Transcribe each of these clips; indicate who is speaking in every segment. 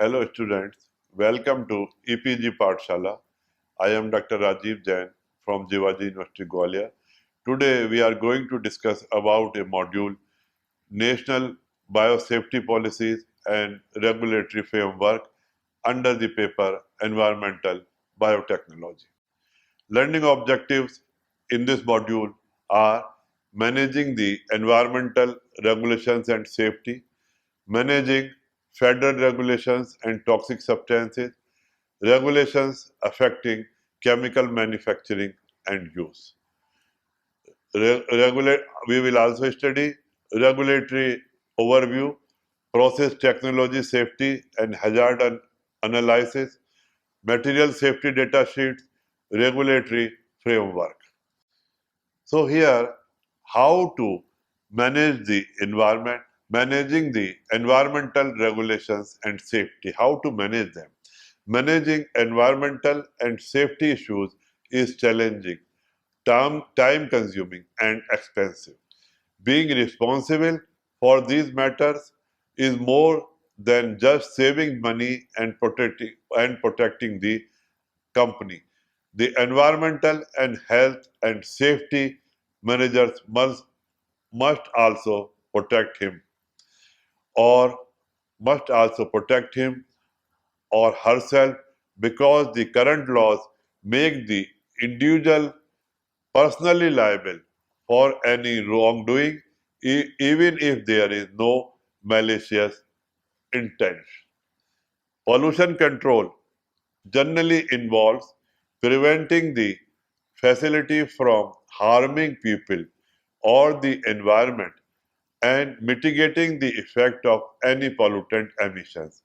Speaker 1: Hello students, welcome to EPG Pathshala. I am Dr. Rajiv Jain from Jivaji University Gwalior. Today we are going to discuss about a module, National Biosafety Policies and Regulatory Framework under the paper Environmental Biotechnology. Learning objectives in this module are managing the environmental regulations and safety, managing federal regulations and toxic substances, regulations affecting chemical manufacturing and use. We will also study regulatory overview, process technology safety and hazard analysis, material safety data sheets, regulatory framework. So here, how to manage the environment, managing the environmental regulations and safety, how to manage them. Managing environmental and safety issues is challenging, time consuming and expensive. Being responsible for these matters is more than just saving money and protecting the company. The environmental and health and safety managers must also protect him or must also protect him or herself because the current laws make the individual personally liable for any wrongdoing even if there is no malicious intent. Pollution control generally involves preventing the facility from harming people or the environment and mitigating the effect of any pollutant emissions.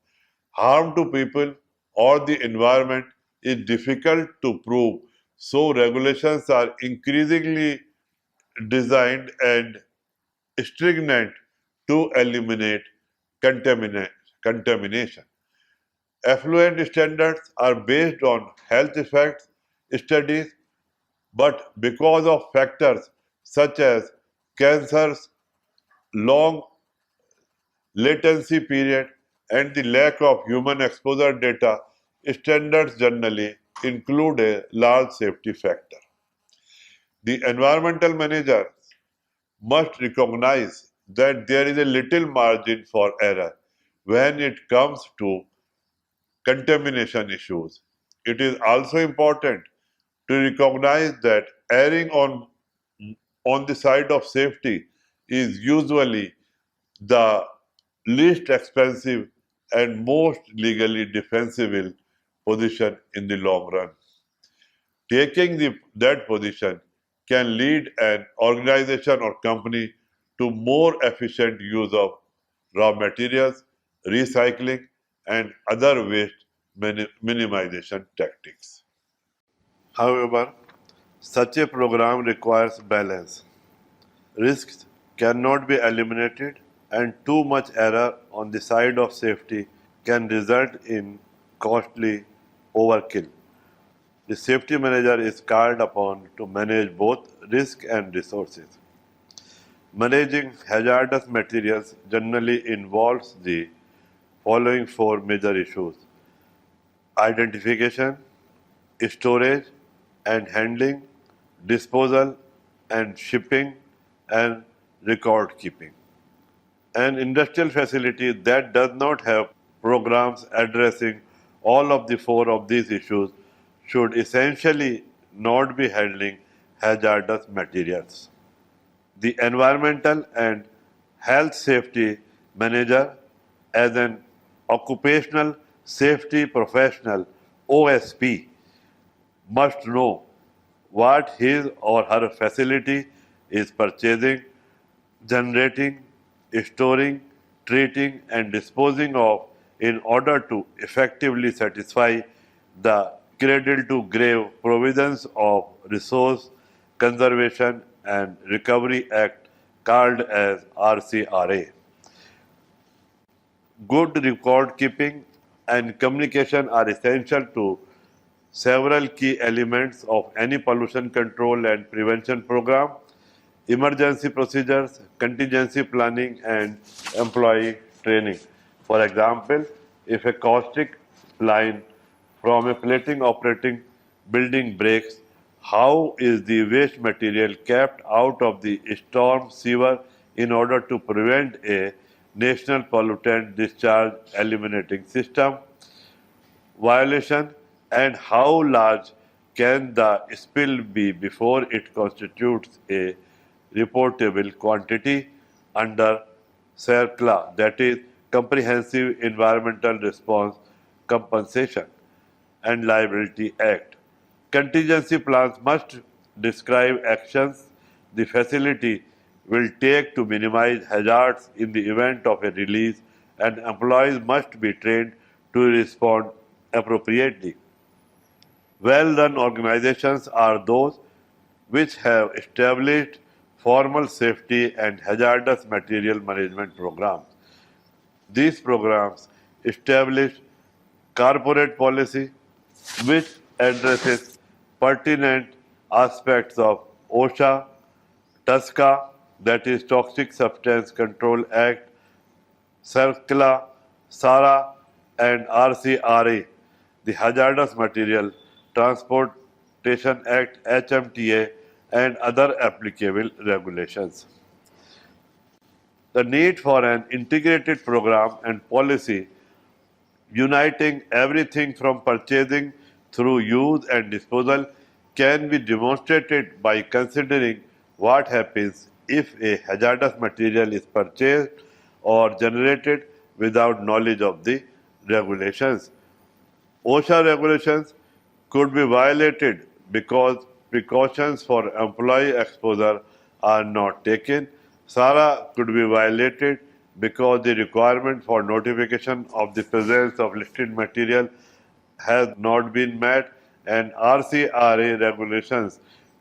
Speaker 1: Harm to people or the environment is difficult to prove, so regulations are increasingly designed and stringent to eliminate contamination. Effluent standards are based on health effects studies, but because of factors such as cancers, long latency period, and the lack of human exposure data, standards generally include a large safety factor. The environmental manager must recognize that there is a little margin for error when it comes to contamination issues. It is also important to recognize that erring on the side of safety is usually the least expensive and most legally defensible position in the long run. Taking that position can lead an organization or company to more efficient use of raw materials, recycling, and other waste minimization tactics. However, such a program requires balance. Risks cannot be eliminated, and too much error on the side of safety can result in costly overkill. The safety manager is called upon to manage both risk and resources. Managing hazardous materials generally involves the following four major issues: identification, storage and handling, disposal and shipping, and record keeping. An industrial facility that does not have programs addressing all of the four of these issues should essentially not be handling hazardous materials. The environmental and health safety manager, as an occupational safety professional OSP, must know what his or her facility is purchasing, generating, storing, treating, and disposing of in order to effectively satisfy the cradle to grave provisions of Resource Conservation and Recovery Act called as RCRA. Good record keeping and communication are essential to several key elements of any pollution control and prevention program: emergency procedures, contingency planning, and employee training. For example, If a caustic line from a plating operating building breaks, how is the waste material kept out of the storm sewer in order to prevent a national pollutant discharge eliminating system violation, and how large can the spill be before it constitutes a reportable quantity under CERCLA, that is Comprehensive Environmental Response Compensation and Liability Act. Contingency plans must describe actions the facility will take to minimize hazards in the event of a release, and employees must be trained to respond appropriately. Well-run organizations are those which have established formal safety and hazardous material management programs. These programs establish corporate policy which addresses pertinent aspects of OSHA, TSCA, that is Toxic Substance Control Act, CERCLA, SARA, and RCRA, the Hazardous Material Transportation Act, HMTA, and other applicable regulations. The need for an integrated program and policy uniting everything from purchasing through use and disposal can be demonstrated by considering what happens if a hazardous material is purchased or generated without knowledge of the regulations. OSHA regulations could be violated because precautions for employee exposure are not taken. SARA could be violated because the requirement for notification of the presence of listed material has not been met, and RCRA regulations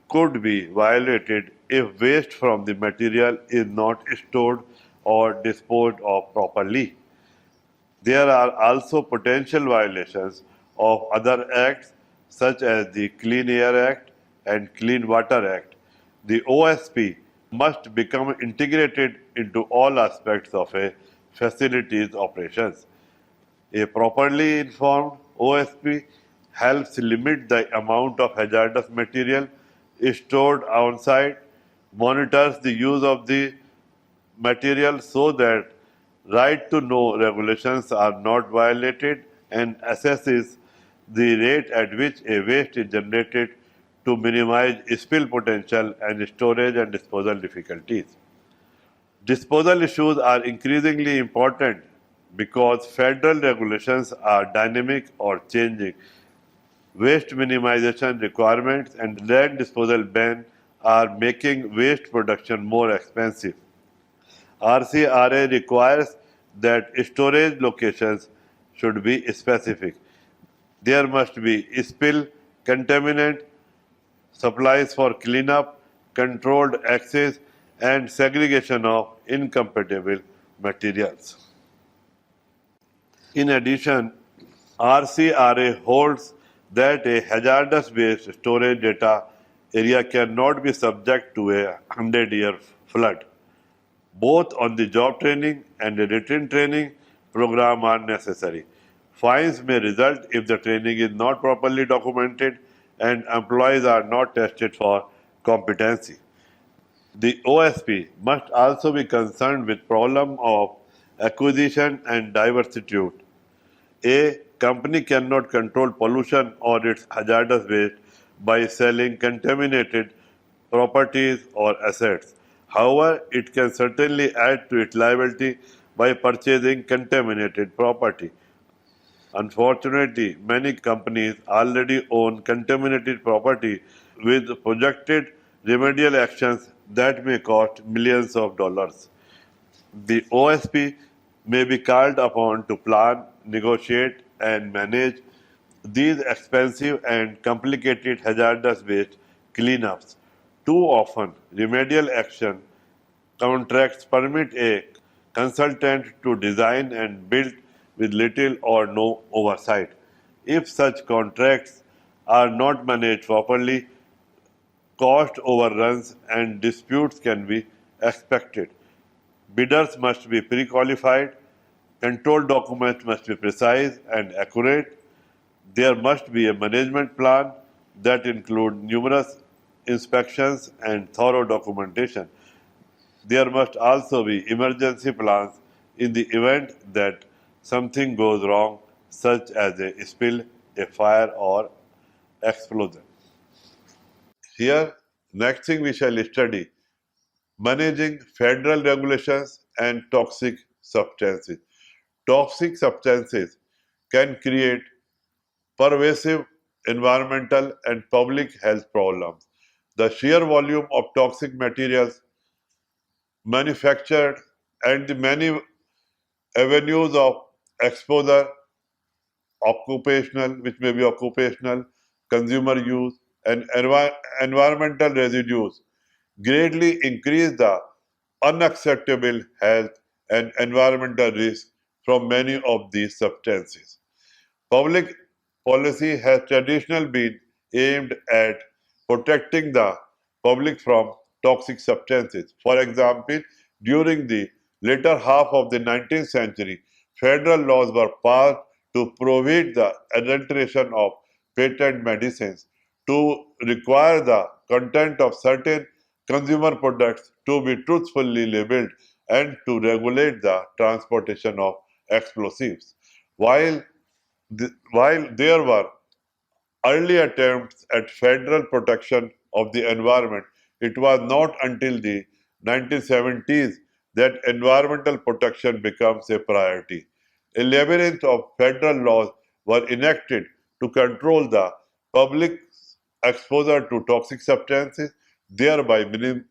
Speaker 1: could be violated if waste from the material is not stored or disposed of properly. There are also potential violations of other acts such as the Clean Air Act and Clean Water Act. The OSP must become integrated into all aspects of a facility's operations. A properly informed OSP helps limit the amount of hazardous material stored on site, monitors the use of the material so that right to know regulations are not violated, and assesses the rate at which a waste is generated to minimize spill potential and storage and disposal difficulties. Disposal issues are increasingly important because federal regulations are dynamic or changing. Waste minimization requirements and land disposal ban are making waste production more expensive. RCRA requires that storage locations should be specific. There must be spill, contaminant, supplies for cleanup, controlled access, and segregation of incompatible materials. In addition, RCRA holds that a hazardous waste storage data area cannot be subject to a 100-year flood. Both on the job training and the written training program are necessary. Fines may result if the training is not properly documented and employees are not tested for competency. The OSP must also be concerned with problem of acquisition and diversity. A company cannot control pollution or its hazardous waste by selling contaminated properties or assets. However, it can certainly add to its liability by purchasing contaminated property. Unfortunately, many companies already own contaminated property with projected remedial actions that may cost millions of dollars. The OSP may be called upon to plan, negotiate, and manage these expensive and complicated hazardous waste cleanups. Too often, remedial action contracts permit a consultant to design and build with little or no oversight. If such contracts are not managed properly, cost overruns and disputes can be expected. Bidders must be pre qualified, Control documents must be precise and accurate. There must be a management plan that includes numerous inspections and thorough documentation. There must also be emergency plans in the event that something goes wrong, such as a spill, a fire, or explosion. Here, next thing we shall study managing federal regulations and toxic substances. Toxic substances can create pervasive environmental and public health problems. The sheer volume of toxic materials manufactured and the many avenues of exposure, occupational, which may be occupational, consumer use, and environmental residues greatly increase the unacceptable health and environmental risks from many of these substances. Public policy has traditionally been aimed at protecting the public from toxic substances. For example, during the later half of the 19th century, federal laws were passed to prohibit the adulteration of patent medicines, to require the content of certain consumer products to be truthfully labeled, and to regulate the transportation of explosives. While while there were early attempts at federal protection of the environment, it was not until the 1970s that environmental protection becomes a priority. A labyrinth of federal laws were enacted to control the public's exposure to toxic substances, thereby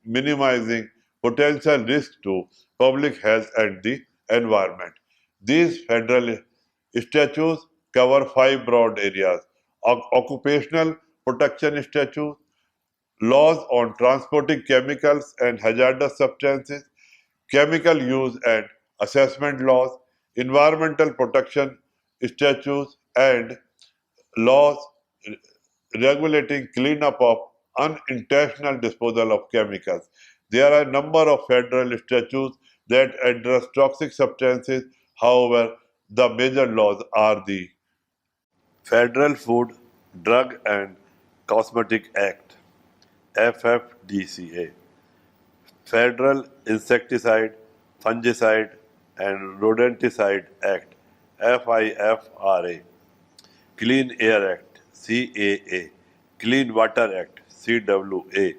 Speaker 1: minimizing potential risks to public health and the environment. These federal statutes cover five broad areas: occupational protection statutes, laws on transporting chemicals and hazardous substances, chemical use and assessment laws, environmental protection statutes, and laws regulating cleanup of unintentional disposal of chemicals. There are a number of federal statutes that address toxic substances. However, the major laws are the Federal Food, Drug and Cosmetic Act (FFDCA), Federal Insecticide, Fungicide and Rodenticide Act (FIFRA), Clean Air Act (CAA), Clean Water Act (CWA),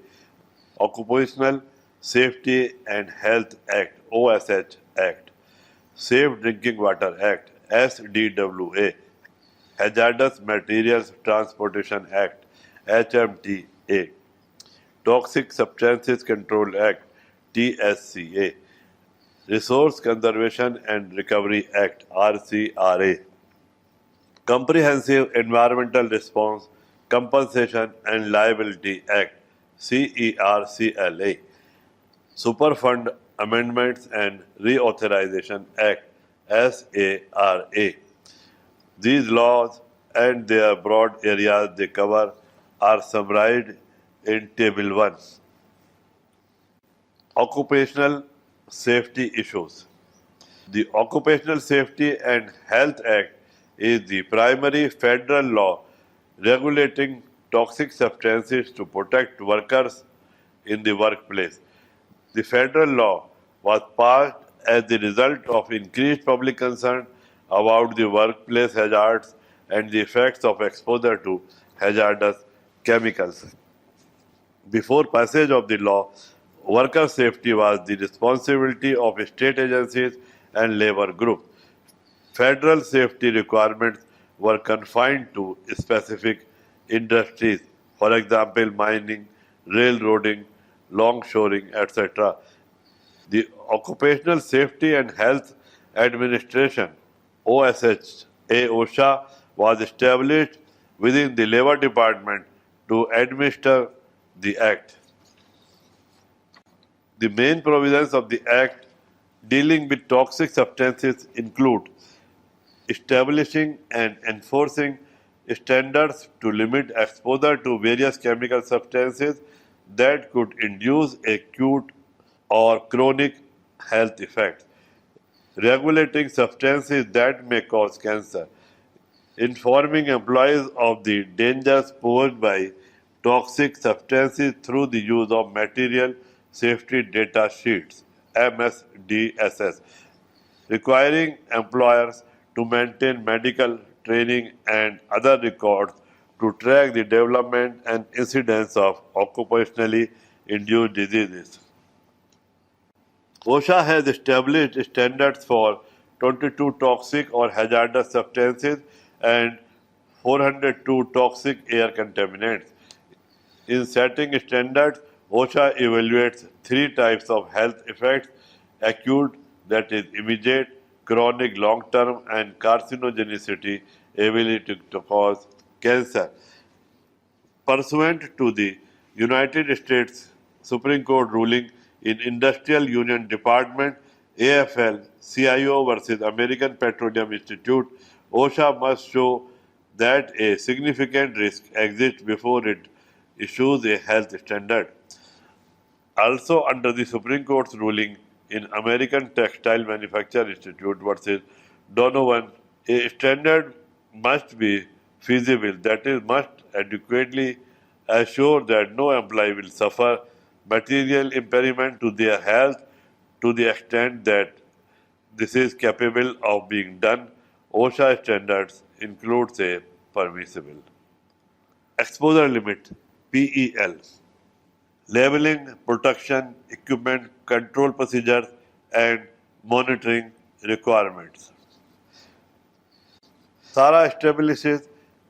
Speaker 1: Occupational Safety and Health Act (OSH Act), Safe Drinking Water Act (SDWA), Hazardous Materials Transportation Act (HMTA), Toxic Substances Control Act (TSCA), Resource Conservation and Recovery Act (RCRA), Comprehensive Environmental Response, Compensation and Liability Act (CERCLA), Superfund Amendments and Reauthorization Act (SARA). These laws and their broad areas they cover are summarized in Table 1. Occupational safety issues. The Occupational Safety and Health Act is the primary federal law regulating toxic substances to protect workers in the workplace. The federal law was passed as the result of increased public concern about the workplace hazards and the effects of exposure to hazardous chemicals. Before passage of the law, worker safety was the responsibility of state agencies and labor groups. Federal safety requirements were confined to specific industries, for example, mining, railroading, longshoring, etc. The Occupational Safety and Health Administration OSHA was established within the Labor Department to administer the Act. The main provisions of the Act dealing with toxic substances include establishing and enforcing standards to limit exposure to various chemical substances that could induce acute or chronic health effects, regulating substances that may cause cancer, informing employees of the dangers posed by toxic substances through the use of material safety data sheets (MSDSS), requiring employers to maintain medical training and other records to track the development and incidence of occupationally induced diseases. OSHA has established standards for 22 toxic or hazardous substances and 402 toxic air contaminants. In setting standards, OSHA evaluates three types of health effects: acute, that is immediate, chronic, long term, and carcinogenicity, ability to cause cancer. Pursuant to the United States Supreme Court ruling in Industrial Union Department AFL CIO versus American Petroleum Institute, OSHA must show that a significant risk exists before it issues a health standard. Also, under the Supreme Court's ruling in American Textile Manufacture Institute versus Donovan, a standard must be feasible, that is, must adequately assure that no employee will suffer material impairment to their health to the extent that this is capable of being done. OSHA standards includes a permissible exposure limit (PEL), labeling, protection, equipment, control procedures, and monitoring requirements. SARA establishes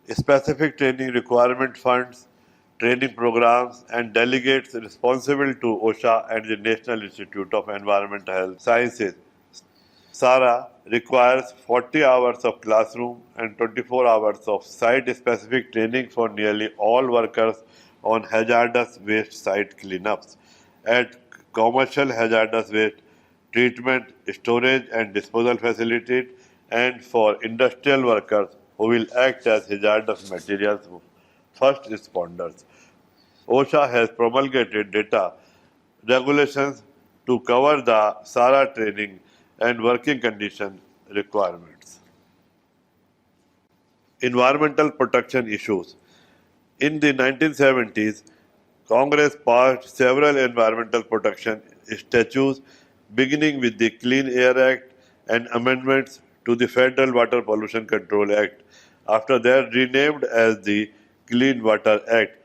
Speaker 1: specific training requirement funds, training programs, and delegates responsible to OSHA and the National Institute of Environmental Health Sciences. SARA requires 40 hours of classroom and 24 hours of site-specific training for nearly all workers on hazardous waste site cleanups. At commercial hazardous waste treatment, storage and disposal facilities, and for industrial workers who will act as hazardous materials first responders. OSHA has promulgated data regulations to cover the SARA training and working condition requirements. Environmental protection issues. In the 1970s, Congress passed several environmental protection statutes, beginning with the Clean Air Act and amendments to the Federal Water Pollution Control Act, after that renamed as the Clean Water Act.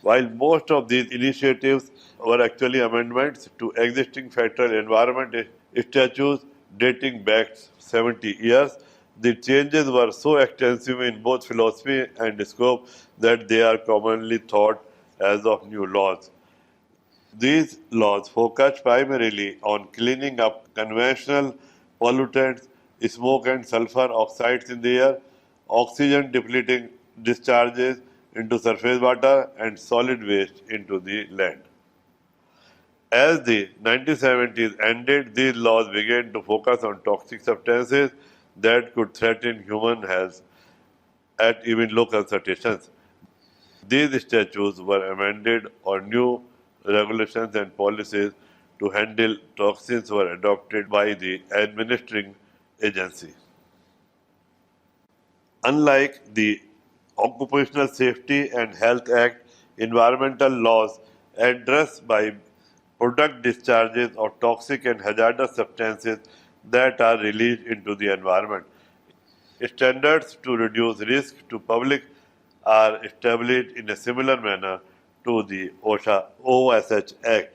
Speaker 1: While most of these initiatives were actually amendments to existing federal environment statutes dating back 70 years, the changes were so extensive in both philosophy and scope that they are commonly thought as of new laws. These laws focus primarily on cleaning up conventional pollutants, smoke and sulfur oxides in the air, oxygen depleting discharges into surface water, and solid waste into the land. As the 1970s ended, these laws began to focus on toxic substances that could threaten human health at even low concentrations. These statutes were amended or new regulations and policies to handle toxins were adopted by the administering agency. Unlike the Occupational Safety and Health Act, environmental laws address by product discharges of toxic and hazardous substances that are released into the environment. Standards to reduce risk to public are established in a similar manner to the OSH Act.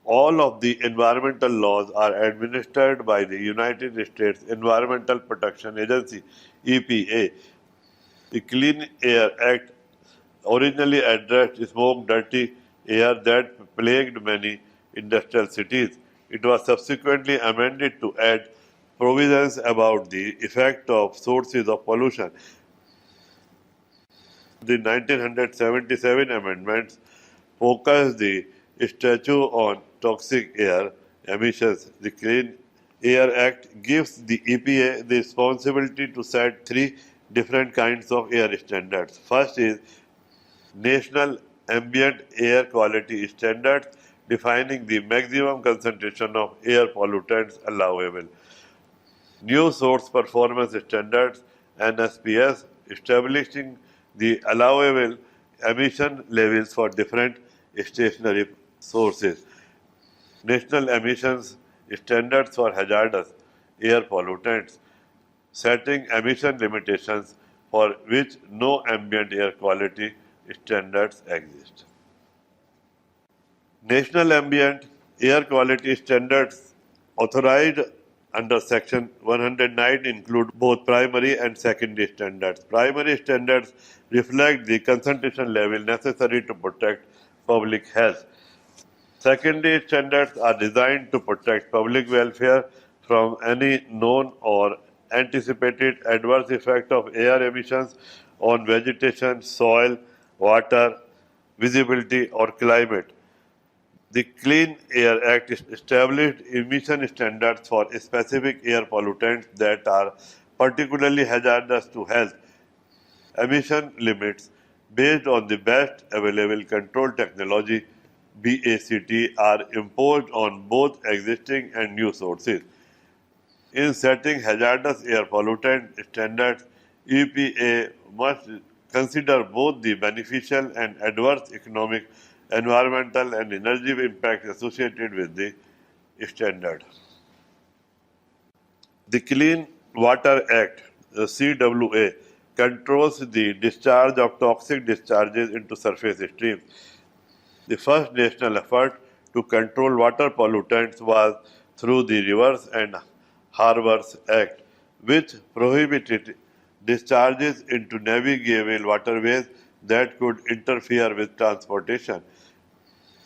Speaker 1: All of the environmental laws are administered by the United States Environmental Protection Agency (EPA). The Clean Air Act originally addressed smoke, dirty air that plagued many industrial cities. It was subsequently amended to add provisions about the effect of sources of pollution. The 1977 amendments focused the statute on toxic air emissions. The Clean Air Act gives the EPA the responsibility to set three different kinds of air standards. First is National Ambient Air Quality Standards, defining the maximum concentration of air pollutants allowable. New Source Performance Standards (NSPS), establishing the allowable emission levels for different stationary sources. National emissions standards for hazardous air pollutants, setting emission limitations for which no ambient air quality standards exist. National Ambient Air Quality Standards authorized under Section 109 include both primary and secondary standards. Primary standards reflect the concentration level necessary to protect public health. Secondary standards are designed to protect public welfare from any known or anticipated adverse effect of air emissions on vegetation, soil, water, visibility, or climate. The Clean Air Act established emission standards for specific air pollutants that are particularly hazardous to health. Emission limits based on the best available control technology (BACT) are imposed on both existing and new sources. In setting hazardous air pollutant standards, EPA must consider both the beneficial and adverse economic, environmental, and energy impact associated with the standard. The Clean Water Act, the CWA, controls the discharge of toxic discharges into surface streams. The first national effort to control water pollutants was through the Rivers and Harbors Act, which prohibited discharges into navigable waterways that could interfere with transportation.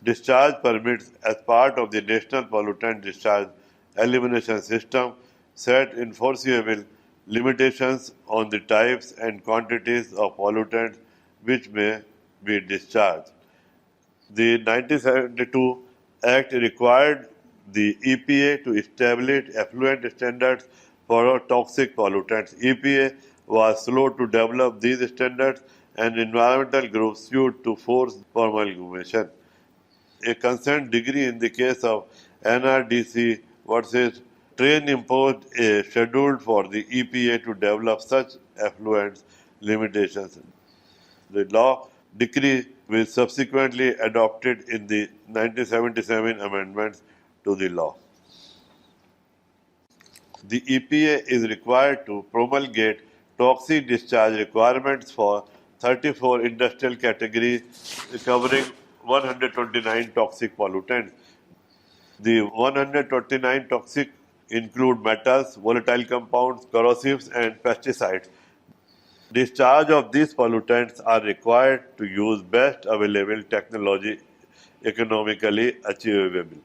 Speaker 1: Discharge permits, as part of the National Pollutant Discharge Elimination System, set enforceable limitations on the types and quantities of pollutants which may be discharged. The 1972 Act required the EPA to establish effluent standards for toxic pollutants. EPA was slow to develop these standards, and environmental groups sued to force promulgation. A consent decree in the case of NRDC versus Train imposed a schedule for the EPA to develop such effluent limitations. The law decree was subsequently adopted in the 1977 amendments to the law. The EPA is required to promulgate toxic discharge requirements for 34 industrial categories covering 129 toxic pollutants. The 129 toxic include metals, volatile compounds, corrosives, and pesticides. Discharge of these pollutants are required to use best available technology economically achievable.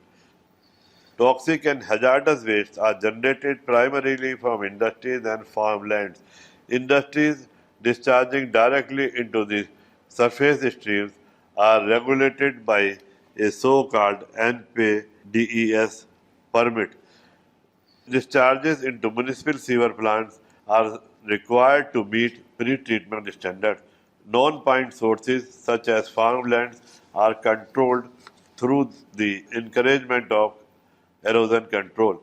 Speaker 1: Toxic and hazardous wastes are generated primarily from industries and farmlands. Industries discharging directly into the surface streams are regulated by a so-called NPDES permit. Discharges into municipal sewer plants are required to meet pre-treatment standards. Non-point sources such as farmlands are controlled through the encouragement of erosion control.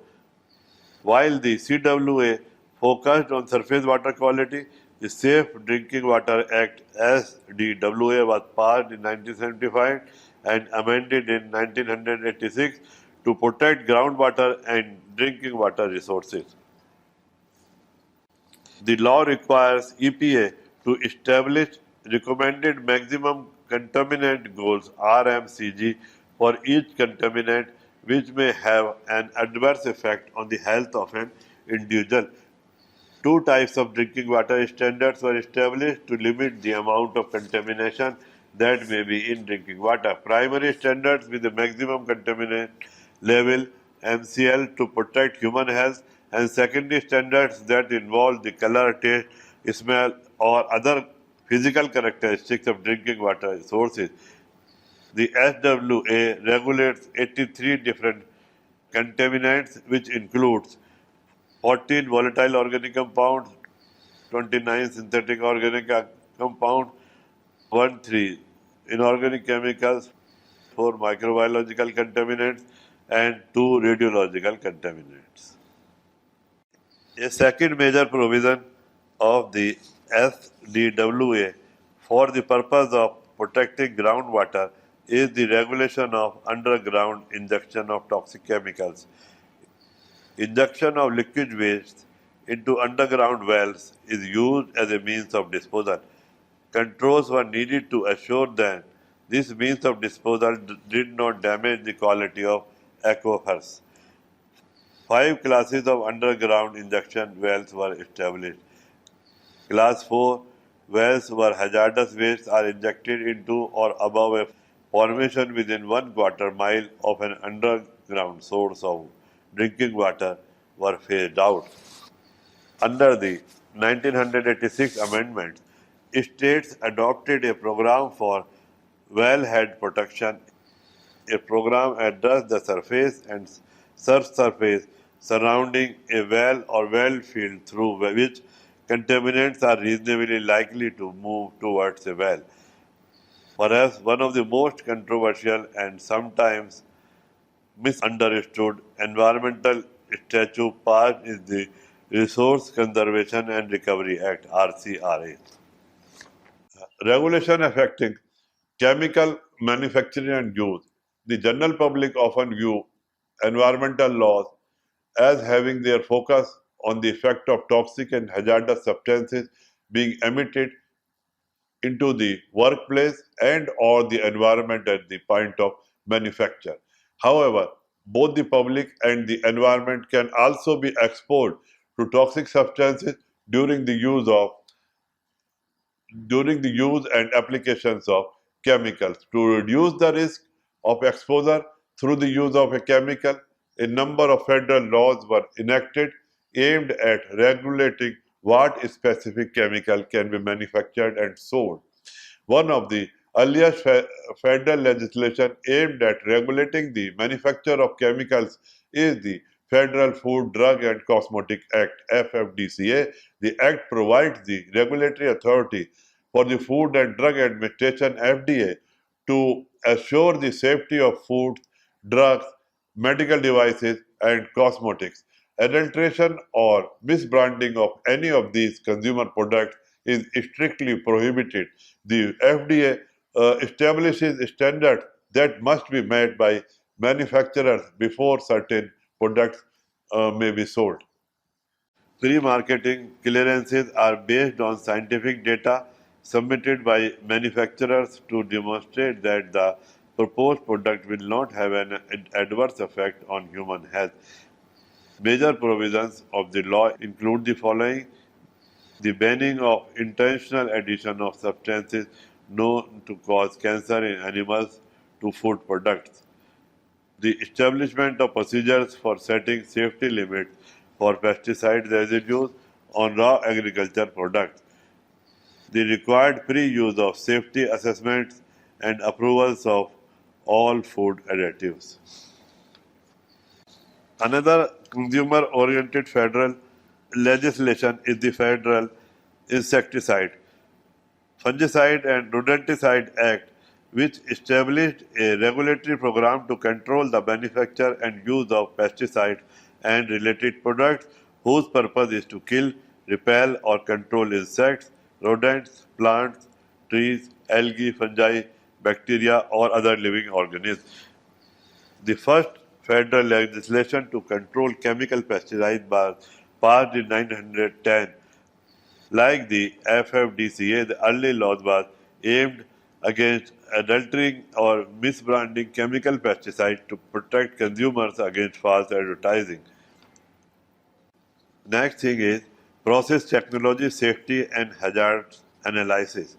Speaker 1: While the CWA focused on surface water quality, the Safe Drinking Water Act (SDWA) was passed in 1975 and amended in 1986 to protect groundwater and drinking water resources. The law requires EPA to establish recommended maximum contaminant goals (RMCG) for each contaminant which may have an adverse effect on the health of an individual. Two types of drinking water standards were established to limit the amount of contamination that may be in drinking water. Primary standards with the maximum contaminant level (MCL) to protect human health, and secondary standards that involve the color, taste, smell, or other physical characteristics of drinking water sources. The SWA regulates 83 different contaminants, which includes 14 volatile organic compounds, 29 synthetic organic compounds, 13 inorganic chemicals, 4 microbiological contaminants, and 2 radiological contaminants. A second major provision of the SDWA for the purpose of protecting groundwater is the regulation of underground injection of toxic chemicals. Injection of liquid waste into underground wells is used as a means of disposal. Controls were needed to assure that this means of disposal did not damage the quality of aquifers. Five classes of underground injection wells were established. Class 4 wells where hazardous wastes are injected into or above a formation within 1/4 mile of an underground source of drinking water were phased out. Under the 1986 amendments, states adopted a program for wellhead protection. A program addressed the surface and subsurface surrounding a well or well field through which contaminants are reasonably likely to move towards a well. Perhaps one of the most controversial and sometimes misunderstood environmental statute passed is the Resource Conservation and Recovery Act (RCRA). Regulation affecting chemical manufacturing and use. The general public often view environmental laws as having their focus on the effect of toxic and hazardous substances being emitted into the workplace and or the environment at the point of manufacture. However, both the public and the environment can also be exposed to toxic substances during the use and applications of chemicals. To reduce the risk of exposure through the use of a chemical, a number of federal laws were enacted aimed at regulating what specific chemical can be manufactured and sold. One of the earliest federal legislation aimed at regulating the manufacture of chemicals is the Federal Food, Drug and Cosmetic Act (FFDCA). The act provides the regulatory authority for the Food and Drug Administration (FDA) to assure the safety of food, drugs, medical devices, and cosmetics. Adulteration or misbranding of any of these consumer products is strictly prohibited. The FDA establishes standards that must be met by manufacturers before certain products may be sold. Pre-marketing clearances are based on scientific data submitted by manufacturers to demonstrate that the proposed product will not have an adverse effect on human health. Major provisions of the law include the following: the banning of intentional addition of substances known to cause cancer in animals to food products, the establishment of procedures for setting safety limits for pesticide residues on raw agriculture products, the required pre-use of safety assessments and approvals of all food additives. Another consumer-oriented federal legislation is the Federal Insecticide, Fungicide and Rodenticide Act, which established a regulatory program to control the manufacture and use of pesticides and related products whose purpose is to kill, repel, or control insects, rodents, plants, trees, algae, fungi, bacteria, or other living organisms. The first federal legislation to control chemical pesticides was passed in 1910. Like the FFDCA, the early laws was aimed against adultering or misbranding chemical pesticides to protect consumers against false advertising. Next thing is process technology safety and hazards analysis.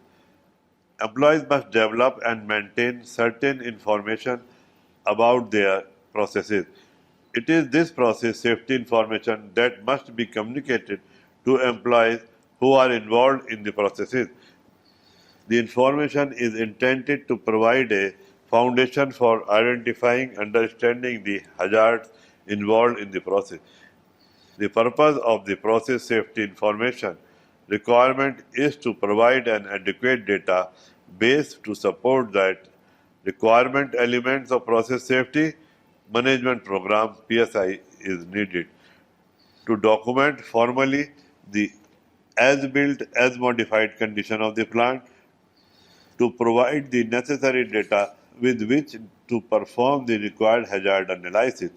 Speaker 1: Employees must develop and maintain certain information about their processes. It is this process safety information that must be communicated to employees who are involved in the processes. The information is intended to provide a foundation for identifying, understanding the hazards involved in the process. The purpose of the process safety information requirement is to provide an adequate data base to support that requirement elements of process safety management program (PSI) is needed. to document formally the as-built, as-modified condition of the plant, to provide the necessary data with which to perform the required hazard analysis,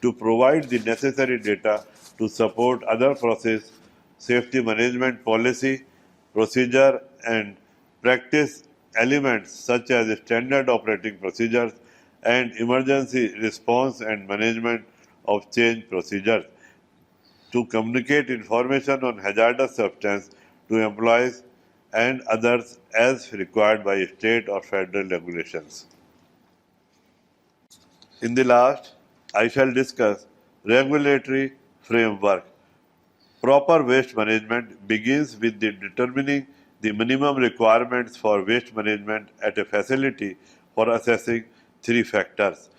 Speaker 1: to provide the necessary data to support other process, safety management policy, procedure, and practice elements such as standard operating procedures and emergency response and management of change procedures, to communicate information on hazardous substance to employees and others as required by state or federal regulations. In the last, I shall discuss regulatory framework. Proper waste management begins with the determining the minimum requirements for waste management at a facility for assessing three factors: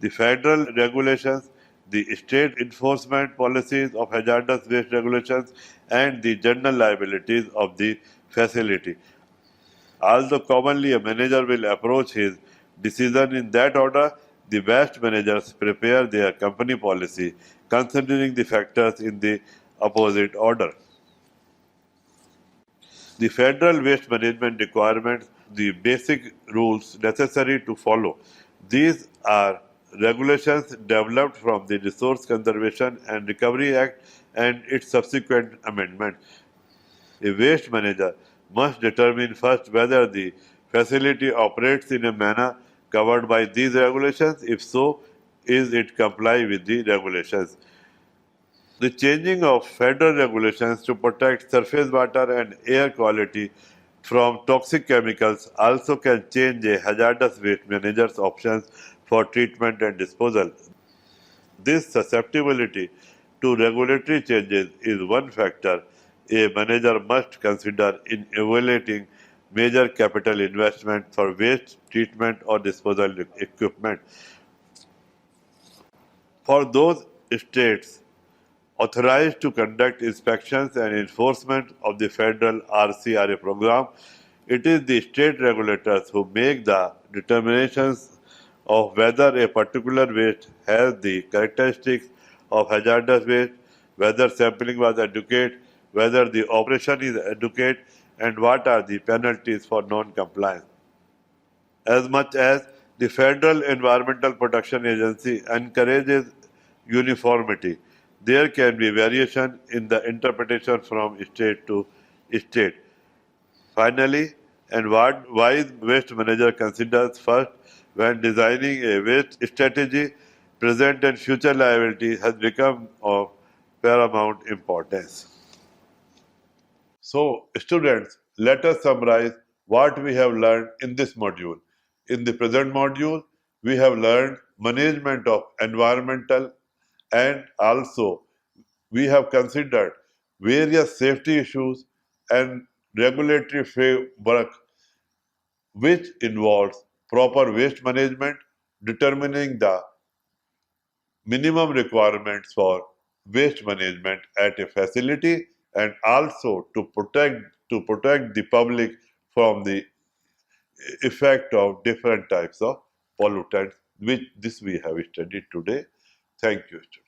Speaker 1: the federal regulations, the state enforcement policies of hazardous waste regulations, and the general liabilities of the facility. Although commonly a manager will approach his decision in that order, the waste managers prepare their company policy considering the factors in the opposite order. The federal waste management requirements the basic rules necessary to follow. These are regulations developed from the Resource Conservation and Recovery Act and its subsequent amendments. A waste manager must determine first whether the facility operates in a manner covered by these regulations. If so, is it comply with the regulations? The changing of federal regulations to protect surface water and air quality from toxic chemicals also can change a hazardous waste manager's options for treatment and disposal. This susceptibility to regulatory changes is one factor a manager must consider in evaluating major capital investment for waste treatment or disposal equipment. For those states authorized to conduct inspections and enforcement of the federal RCRA program, it is the state regulators who make the determinations of whether a particular waste has the characteristics of hazardous waste, whether sampling was adequate, whether the operation is adequate, and what are the penalties for non-compliance. As much as the Federal Environmental Protection Agency encourages uniformity, there can be variation in the interpretation from state to state. Finally, and what wise waste manager considers first when designing a waste strategy, present and future liability has become of paramount importance. So, students, let us summarize what we have learned in this module. In the present module, we have learned management of environmental and also we have considered various safety issues and regulatory framework which involves proper waste management, determining the minimum requirements for waste management at a facility and also to protect the public from the effect of different types of pollutants which this we have studied today. Thank you, students.